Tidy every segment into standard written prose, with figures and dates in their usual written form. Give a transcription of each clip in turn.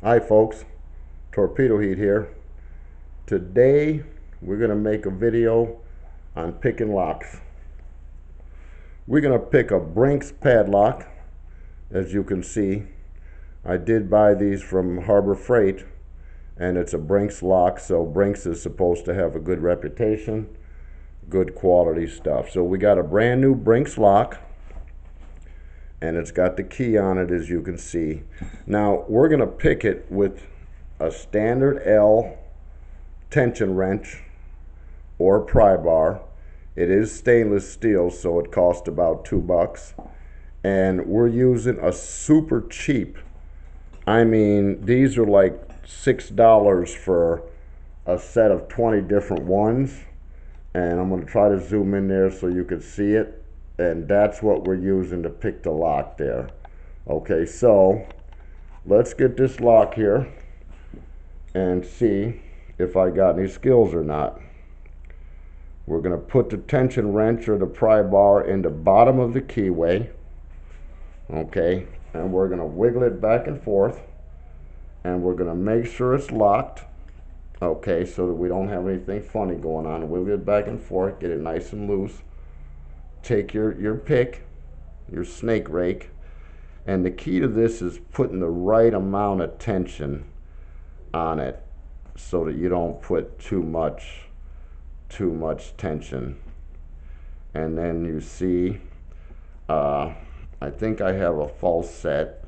Hi folks, Torpedo Heat here. Today we're going to make a video on picking locks. We're going to pick a Brinks padlock. As you can see, I did buy these from Harbor Freight, and it's a Brinks lock, so Brinks is supposed to have a good reputation, good quality stuff. So we got a brand new Brinks lock, and it's got the key on it, as you can see. Now we're going to pick it with a standard L tension wrench or pry bar. It is stainless steel, so it cost about $2, and we're using a super cheap, I mean these are like $6 for a set of 20 different ones, and I'm going to try to zoom in there so you can see it. And that's what we're using to pick the lock there. Okay, so let's get this lock here and see if I got any skills or not. We're going to put the tension wrench or the pry bar in the bottom of the keyway. Okay, and we're going to wiggle it back and forth, and we're going to make sure it's locked. Okay, so that we don't have anything funny going on. Wiggle it back and forth, get it nice and loose. Take your pick, your snake rake, and the key to this is putting the right amount of tension on it so that you don't put too much tension. And then you see, I think I have a false set,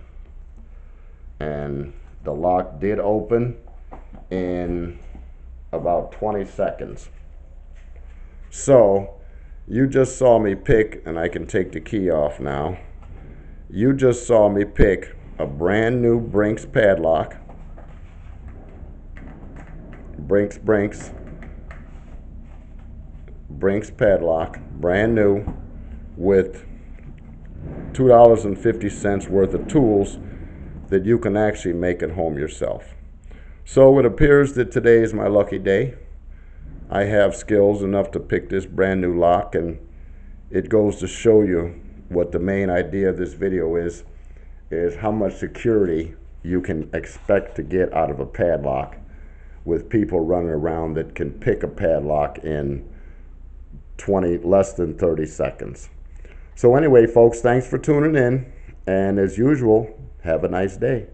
and the lock did open in about 20 seconds. So you just saw me pick, and I can take the key off now. You just saw me pick a brand new Brinks padlock. Brinks padlock, brand new, with $2.50 worth of tools that you can actually make at home yourself. So it appears that today is my lucky day. I have skills enough to pick this brand new lock, and it goes to show you what the main idea of this video is how much security you can expect to get out of a padlock with people running around that can pick a padlock in less than 30 seconds. So anyway, folks, thanks for tuning in, and as usual, have a nice day.